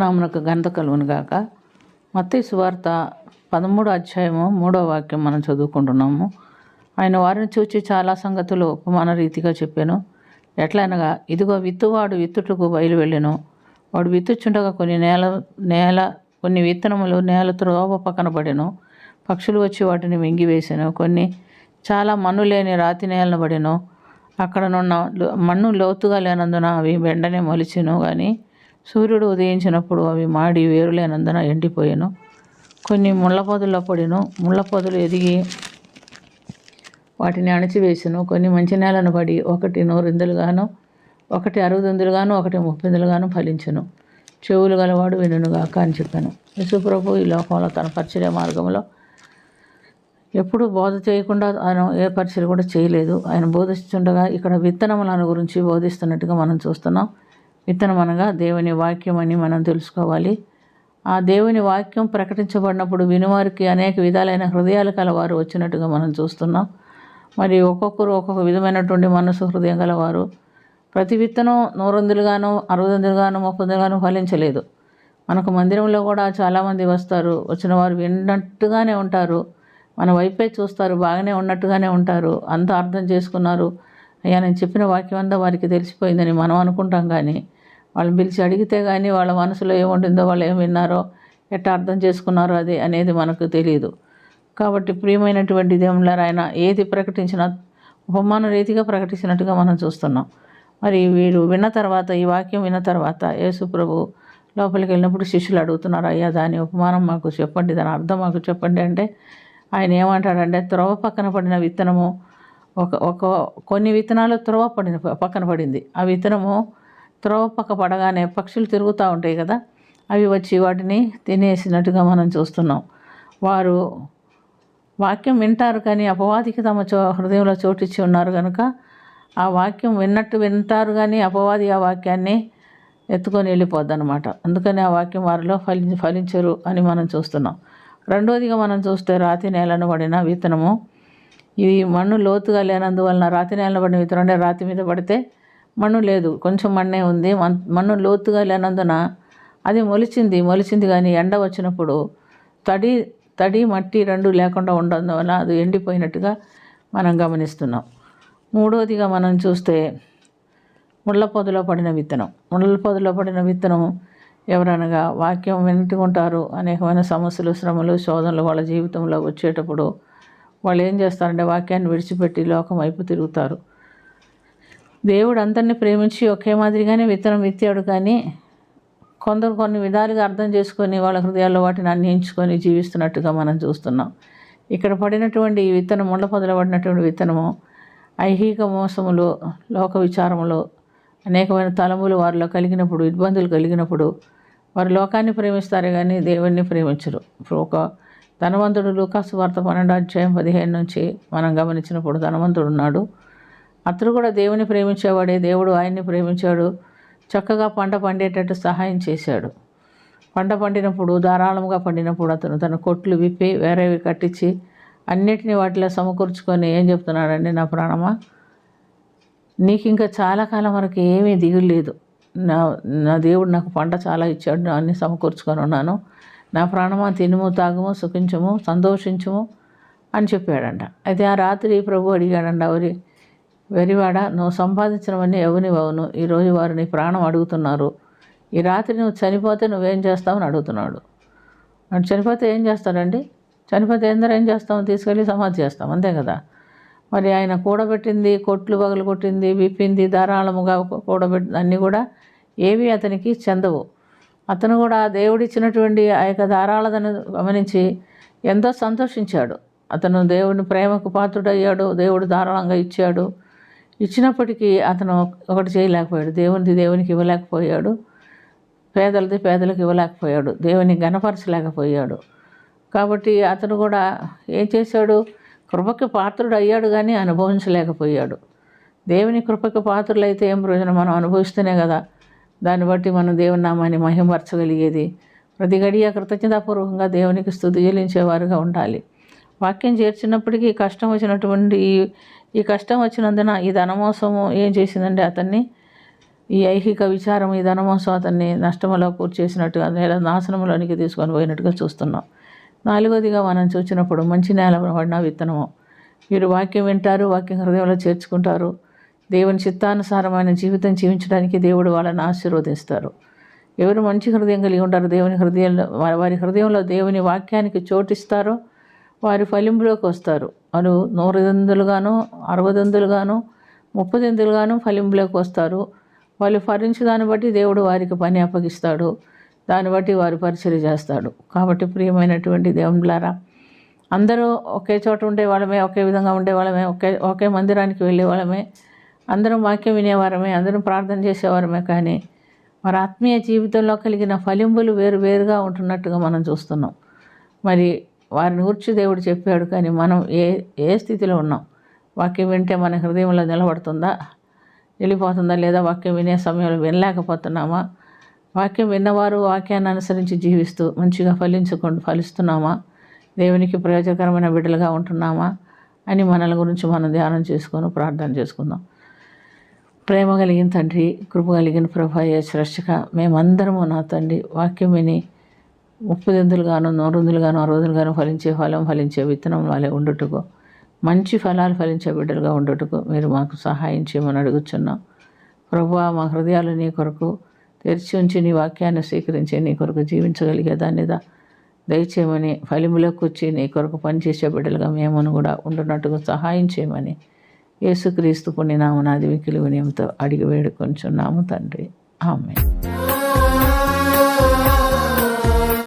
నామమునకు ఘనత కలుగునుగాక. మత్తయి సువార్త 13వ అధ్యాయము 3వ వాక్యం మనం చదువుకుంటున్నాము. ఆయన వారిని చూచి చాలా సంగతులు ఉపమాన రీతిగా చెప్పాను. ఎట్లనగా, ఇదిగో విత్తువాడు విత్తుటకు బయలు వెళ్ళెను. వాడు విత్తుచుండగా కొన్ని విత్తనములు నేల త్రోవ పక్కన పడెను. పక్షులు వచ్చి వాటిని మింగివేసెను. కొన్ని చాలా మన్ను లేని రాతి నేలను పడెను. అక్కడనున్న మన్ను లోతుగా లేనందున అవి వెంటనే మొలిచెను. కానీ సూర్యుడు ఉదయించినప్పుడు అవి మాడి వేరు లేనందున ఎండిపోయాను. కొన్ని ముళ్ళ పొదల్లో పడెను. ముళ్ళ పొదలు ఎదిగి వాటిని అణచివేసెను. కొన్ని మంచి నేలను పడి ఒకటి 100 ఒకటి 60 ఒకటి 30 ఫలించెను. చెవులు గలవాడు వినుగాక అని చెప్పాను. యేసుప్రభు ఈ లోకంలో తన పరిచర్య మార్గంలో ఎప్పుడు బోధ చేయకుండా ఆయన ఏ పరిచయం కూడా చేయలేదు. ఆయన బోధిస్తుండగా ఇక్కడ విత్తనములను గురించి బోధిస్తున్నట్టుగా మనం చూస్తున్నాం. విత్తనం అనగా దేవుని వాక్యం అని మనం తెలుసుకోవాలి. ఆ దేవుని వాక్యం ప్రకటించబడినప్పుడు వినువారికి అనేక విధాలైన హృదయాలు కలవారు వచ్చినట్టుగా మనం చూస్తున్నాం. మరి ఒక్కొక్కరు ఒక్కొక్క విధమైనటువంటి మనసు హృదయం గలవారు. ప్రతి విత్తనం 100 60 30 ఫలించలేదు. మనకు మందిరంలో కూడా చాలామంది వస్తారు. వచ్చిన వారు విన్నట్టుగానే ఉంటారు, మన వైపే చూస్తారు, బాగానే ఉన్నట్టుగానే ఉంటారు, అంతా అర్థం చేసుకున్నారు, అయ్యా నేను చెప్పిన వాక్యం అంతా వారికి తెలిసిపోయిందని మనం అనుకుంటాం. కానీ వాళ్ళని పిలిచి అడిగితే కానీ వాళ్ళ మనసులో ఏముంటుందో, వాళ్ళు ఏం విన్నారో, ఎట్లా అర్థం చేసుకున్నారో అది అనేది మనకు తెలియదు. కాబట్టి ప్రియమైనటువంటి దేవుళ్ళారా, ఆయన ఏది ప్రకటించినా ఉపమాన రీతిగా ప్రకటించినట్టుగా మనం చూస్తున్నాం. మరి వీరు విన్న తర్వాత, ఈ వాక్యం విన్న తర్వాత యేసు ప్రభు లోపలికి వెళ్ళినప్పుడు శిష్యులు అడుగుతున్నారు, అయ్యా దాని ఉపమానం మాకు చెప్పండి, దాని అర్థం మాకు చెప్పండి అంటే ఆయన ఏమంటాడంటే, త్రోవ పక్కన పడిన విత్తనము కొన్ని విత్తనాలు త్రోవ పక్కన పడింది. ఆ విత్తనము త్రోవ పక్క పడగానే పక్షులు తిరుగుతూ ఉంటాయి కదా, అవి వచ్చి వాటిని తినేసినట్టుగా మనం చూస్తున్నాం. వారు వాక్యం వింటారు కానీ అపవాదికి తమ హృదయంలో చోటిచ్చి ఉన్నారు కనుక ఆ వాక్యం వింటారు కానీ అపవాది ఆ వాక్యాన్ని ఎత్తుకొని వెళ్ళిపోద్ది అన్నమాట. అందుకని ఆ వాక్యం వారిలో ఫలించరు అని మనం చూస్తున్నాం. రెండోదిగా మనం చూస్తే రాతి నేలను పడిన విత్తనము. ఇది మన్ను లోతుగా లేనందువలన రాతి నేలను పడిన విత్తనం అంటే రాతి మీద పడితే మన్ను లేదు, కొంచెం మన్నే ఉంది. మన్ను లోతుగా లేనందున అది మొలిచింది కానీ ఎండ వచ్చినప్పుడు తడి మట్టి 2 లేకుండా ఉండడం వల్ల అది ఎండిపోయినట్టుగా మనం గమనిస్తున్నాం. మూడోదిగా మనం చూస్తే ముళ్ళ పొదలో పడిన విత్తనం ఎవరనగా వాక్యం వింటుకుంటారు. అనేకమైన సమస్యలు, శ్రమలు, శోధనలు వాళ్ళ జీవితంలో వచ్చేటప్పుడు వాళ్ళు ఏం చేస్తారంటే వాక్యాన్ని విడిచిపెట్టి లోకం వైపు తిరుగుతారు. దేవుడు అందరినీ ప్రేమించి ఒకే మాదిరిగానే విత్తనం విత్తాడు. కానీ కొందరు కొన్ని విధాలుగా అర్థం చేసుకొని వాళ్ళ హృదయాల్లో వాటిని అన్వయించుకొని జీవిస్తున్నట్టుగా మనం చూస్తున్నాం. ఇక్కడ పడినటువంటి ఈ విత్తనం, ముళ్ళ పొదలో పడినటువంటి విత్తనము ఐహిక మోసములు, లోక విచారములు, అనేకమైన తలములు వారిలో కలిగినప్పుడు, ఇబ్బందులు కలిగినప్పుడు వారు లోకాన్ని ప్రేమిస్తారు కానీ దేవుణ్ణి ప్రేమించరు. ఇప్పుడు ఒక ధనవంతుడు, లూకాసు వార్త 12వ అధ్యాయం 15 నుంచి మనం గమనించినప్పుడు ధనవంతుడు ఉన్నాడు. అతడు కూడా దేవుని ప్రేమించేవాడే. దేవుడు ఆయన్ని ప్రేమించాడు. చక్కగా పంట పండేటట్టు సహాయం చేశాడు. పంట పండినప్పుడు, ధారాళంగా పండినప్పుడు అతను తన కొట్లు విప్పి వేరేవి కట్టించి అన్నిటినీ వాటిలో సమకూర్చుకొని ఏం చెప్తున్నాడండి, నా ప్రాణమా నీకు ఇంకా చాలా కాలం వరకు ఏమీ దిగులు లేదు, నా దేవుడు నాకు పంట చాలా ఇచ్చాడు, నేను అన్నీ సమకూర్చుకొని ఉన్నాను, నా ప్రాణమా తినుము, తాగుము, సుఖించము, సంతోషించము అని చెప్పాడంట. అయితే ఆ రాత్రి ప్రభు అడిగాడంట, వెరివాడా, నువ్వు సంపాదించినవన్నీ ఎవనివవును, ఈరోజు వారు నీ ప్రాణం అడుగుతున్నారు, ఈ రాత్రి నువ్వు చనిపోతే నువ్వేం చేస్తావని అడుగుతున్నాడు. అంటే చనిపోతే ఏం చేస్తాడండి? చనిపోతే ఏం చేస్తాం? తీసుకెళ్ళి సమాధి చేస్తాం, అంతే కదా. మరి ఆయన కూడబెట్టింది, కొట్లు పగలు కొట్టింది, విప్పింది, ధారాళముగా కూడబెట్టింది అన్నీ కూడా ఏవి అతనికి చెందవు. అతను కూడా దేవుడిచ్చినటువంటి ఆ యొక్క ధారాళతను గమనించి ఎంతో సంతోషించాడు. అతను దేవుని ప్రేమకు పాత్రుడయ్యాడు. దేవుడు ధారాళంగా ఇచ్చాడు. ఇచ్చినప్పటికీ అతను ఒకటి చేయలేకపోయాడు, దేవునికి ఇవ్వలేకపోయాడు, పేదలకు ఇవ్వలేకపోయాడు, దేవుని గణపరచలేకపోయాడు. కాబట్టి అతను కూడా ఏం చేశాడు? కృపకి పాత్రుడు అయ్యాడు కానీ అనుభవించలేకపోయాడు. దేవుని కృపకి పాత్రులైతే ఏం ప్రయోజనం? మనం అనుభవిస్తేనే కదా దాన్ని బట్టి మనం దేవుని నామాన్ని మహిమపరచగలిగేది. ప్రతి గడియ కృతజ్ఞతాపూర్వకంగా దేవునికి స్తుతి చెల్లించేవారుగా ఉండాలి. వాక్యం చేర్చినప్పటికీ కష్టం వచ్చినటువంటి ఈ కష్టం వచ్చినందున ఈ ధనమోసము ఏం చేసిందంటే అతన్ని ఈ ఐహిక విచారం ఈ ధనమోసం అతన్ని నష్టంలో పూర్తి చేసినట్టుగా లేదా నాశనంలోనికి తీసుకొని పోయినట్టుగా చూస్తున్నాం. 4వదిగా మనం చూసినప్పుడు మంచి నేల పడిన విత్తనము. వీరు వాక్యం వింటారు, వాక్యం హృదయంలో చేర్చుకుంటారు, దేవుని చిత్తానుసారమైన జీవితం జీవించడానికి దేవుడు వాళ్ళని ఆశీర్వదిస్తారు. ఎవరు మంచి హృదయం కలిగి ఉంటారో దేవుని హృదయంలో వారి హృదయంలో దేవుని వాక్యానికి చోటిస్తారో వారి ఫలింపులోకి వస్తారు. వారు 100 గాను 60 గాను 30 ఫలింపులోకి వస్తారు. వాళ్ళు ఫలించే దాన్ని బట్టి దేవుడు వారికి పని అప్పగిస్తాడు, దాన్ని బట్టి వారు పరిచర్య చేస్తాడు. కాబట్టి ప్రియమైనటువంటి దేవునిలారా, అందరూ ఒకే చోట ఉండేవాళ్ళమే, ఒకే విధంగా ఉండేవాళ్ళమే, ఒకే మందిరానికి వెళ్ళేవాళ్ళమే, అందరం వాక్యం వినేవారమే, అందరం ప్రార్థన చేసేవారమే. కానీ వారి ఆత్మీయ జీవితంలో కలిగిన ఫలింపులు వేరుగా ఉంటున్నట్టుగా మనం చూస్తున్నాం. మరి వారిని గురించి దేవుడు చెప్పాడు, కానీ మనం ఏ స్థితిలో ఉన్నాం? వాక్యం వింటే మన హృదయంలో నిలబడుతుందా, వెళ్ళిపోతుందా? లేదా వాక్యం వినే సమయంలో వినలేకపోతున్నామా? వాక్యం విన్నవారు వాక్యాన్ని అనుసరించి జీవిస్తూ మంచిగా ఫలిస్తున్నామా? దేవునికి ప్రయోజనకరమైన బిడ్డలుగా ఉంటున్నామా అని మనల గురించి మనం ధ్యానం చేసుకొని ప్రార్థన చేసుకుందాం. ప్రేమ కలిగిన తండ్రి, కృప కలిగిన ప్రభా, రక్షక, మేమందరము నా తండ్రి వాక్యం విని 30 గాను 100 గాను 60 గాను ఫలించే విత్తనం వాళ్ళే ఉండుటకు, మంచి ఫలాలు ఫలించే బిడ్డలుగా ఉండుటకు మీరు మాకు సహాయం చేయమని అడుగుచున్నాం. ప్రభువా, మా హృదయాలు నీ కొరకు తెరిచి ఉంచి నీ వాక్యాన్ని స్వీకరించి నీ కొరకు జీవించగలిగే దాన్ని దయచేయమని, ఫలిములోకి వచ్చి నీ కొరకు పనిచేసే బిడ్డలుగా మేమును కూడా ఉండునట్టుగా సహాయం చేయమని యేసుక్రీస్తు పుణ్యనామమున మిక్కిలి వినయంతో అడిగి వేడుకొంచున్నాము తండ్రి. ఆమేన్.